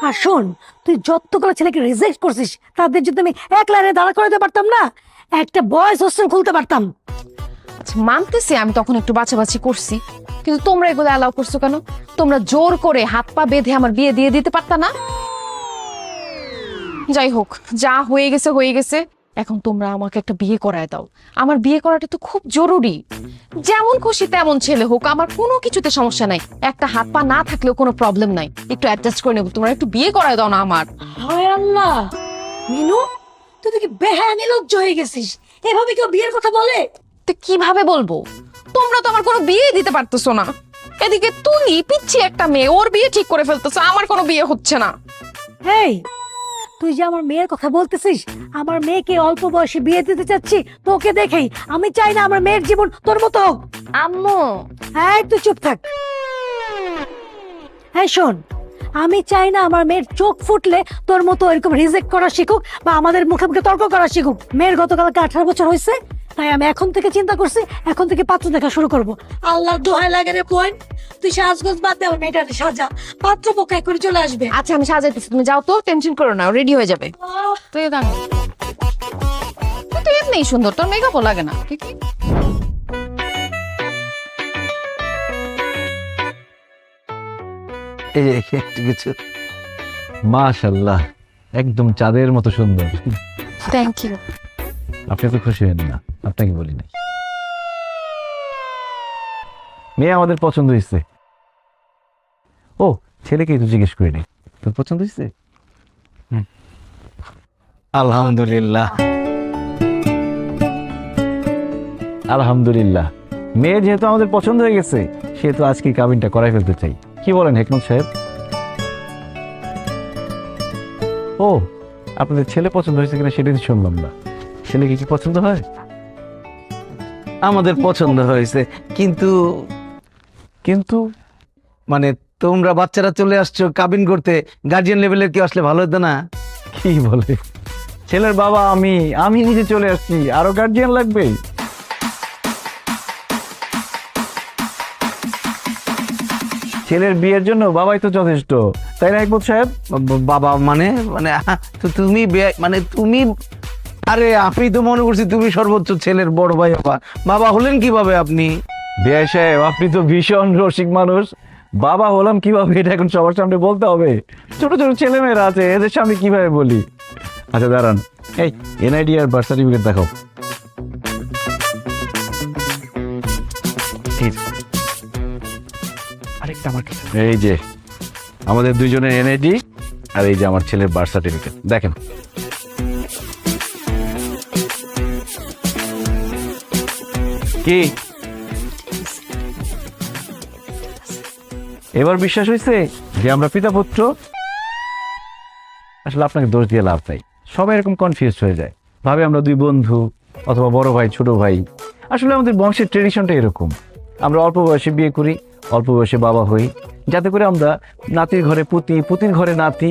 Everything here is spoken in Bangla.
আর শোন, তুই যতগুলো ছেলেকে রিজেক্ট করছিস তাদের যদি আমি এক লাইনে দাঁড়া করাতে পারতাম না, একটা বয়েজ হোস্টেল খুলতে পারতাম। আচ্ছা মানতেছি আমি তখন একটু বাছাবাছি করছি, কিন্তু তোমরা এগুলো অ্যালাউ করছো কেন? তোমরা জোর করে হাত পা বেঁধে আমার বিয়ে দিয়ে দিতে পারতা না? যাই হোক, যা হয়ে গেছে হয়ে গেছে। এখন তোমরা আমাকে একটা বিয়ে করায় দাও। আমার বিয়ে করাটা তো খুব জরুরি। যেমন খুশি তেমন ছেলে হোক, আমার কোনো কিছুতে সমস্যা নাই। একটা হাত পা না থাকলেও কোনো প্রবলেম নাই, একটু অ্যাডজাস্ট করে নেবো। তোমরা একটু বিয়ে করায় দাও না আমার। হায় আল্লাহ, মিনু তুই তো কি বেহায়া নির্লজ্জ হয়ে গেছিস? এভাবে কেউ বিয়ের কথা বলে? তো কিভাবে বলবো? তোমরা তো আমার কোনো বিয়ে দিতে পারতেছো না। এদিকে তুই পিচ্ছি একটা মেয়ে, ওর বিয়ে ঠিক করে ফেলতেছো, আমার কোনো বিয়ে হচ্ছে না। হেই, তুই যে আমার মেয়ের কথা বলতেছিস, আমার মেয়েকে অল্প বয়সে বিয়ে দিতে চাচ্ছি তোকে দেখেই। আমি চাই না আমার মেয়ের জীবন তোর মতো হোক। আম্মু, হ্যাঁ, তুই চুপ থাক। হ্যাঁ শোন, আমি চাই না আমার মেয়ের চোখ ফুটলে তোর মতো এরকম রিজেক্ট করা শিখুক বা আমাদের মুখে মুখে তর্ক করা শিখুক। মেয়ের গতকালকে 18 বছর হয়েছে, তাই আমি এখন থেকে চিন্তা করছি, এখন থেকে পাত্র দেখা শুরু করব। আল্লাহ দোহাই লাগে রে বোন, তুই সাজগোজ বাদ দে, আমার মেয়েটাকে সাজা, পাত্র পক্ষ করে চলে আসবে। আচ্ছা আমি সাজাইতেছি, তুমি যাও তো, টেনশন করো না, রেডি হয়ে যাবে। তুই দাঁড়া, তুই তো এমনিই সুন্দর, তোর মেকআপও লাগে না। ঠিক এই যে একটু কিছু, মাশাআল্লাহ, একদম চাঁদের মতো সুন্দর। Thank you. আপনি তো খুশি হন না? আপনাকে বলি নাই, মেয়ে আমাদের পছন্দ হয়েছে। ও, ছেলেকেই তো জিজ্ঞেস করিনি, তোর পছন্দ হয়েছে? আলহামদুলিল্লাহ, আলহামদুলিল্লাহ। মেয়ে যেহেতু আমাদের পছন্দ হয়ে গেছে, সেহেতু আজকে কাবিনটা করাই ফেলতে চাই। কি বলেন হেকমত সাহেব? ও, আপনাদের ছেলে পছন্দ হয়েছে কিনা সেটা শুনলাম না। ছেলেকে কি পছন্দ হয়? আমাদের পছন্দ হয়েছে, কিন্তু কিন্তু মানে তোমরা বাচ্চারা চলে আসছো কাবিন করতে, গার্জিয়ান লেভেলের কেউ আসলে ভালো হতো না? কি বলে? ছেলের বাবা আমি নিজে চলে আসছি, আরো গার্জিয়ান লাগবে? ছেলের বিয়ের জন্য বাবাই তো যথেষ্ট, তাই না হেকমত সাহেব? বাবা মানে মানে তো তুমি মানে তুমি, আরে আমি তো মনে করছি তুমি সর্বোচ্চ ছেলের বড় ভাই। বাবা বাবা হলেন কিভাবে আপনি? বিআই সাহেব, আপনি তো ভীষণ রসিক মানুষ। বাবা হলাম কিভাবে এটা এখন সবার সামনে বলতে হবে? ছোট ছোট ছেলেমেয়েরা আছে, এদের সামনে কিভাবে বলি? আচ্ছা দাঁড়ান, এই এনআইডি আর বার্থ সার্টিফিকেট দেখাও। আরেকটা আমার কাছে। এই যে আমাদের দুইজনের এনআইডি, আর এই যে আমার ছেলের বার্থ সার্টিফিকেট, দেখেন। কি এবার বিশ্বাস হয়েছে যে আমরা পিতা পুত্র? আসলে আপনাকে দোষ দিয়ে লাভ নাই, সবাই এরকম কনফিউজ হয়ে যায়, ভাবে আমরা দুই বন্ধু অথবা বড় ভাই ছোট ভাই। আসলে আমাদের বংশের ট্রেডিশনটা এরকম, আমরা অল্প বয়সে বিয়ে করি, অল্প বয়সে বাবা হই, যাতে করে আমরা নাতির ঘরে পুতি, পুতির ঘরে নাতি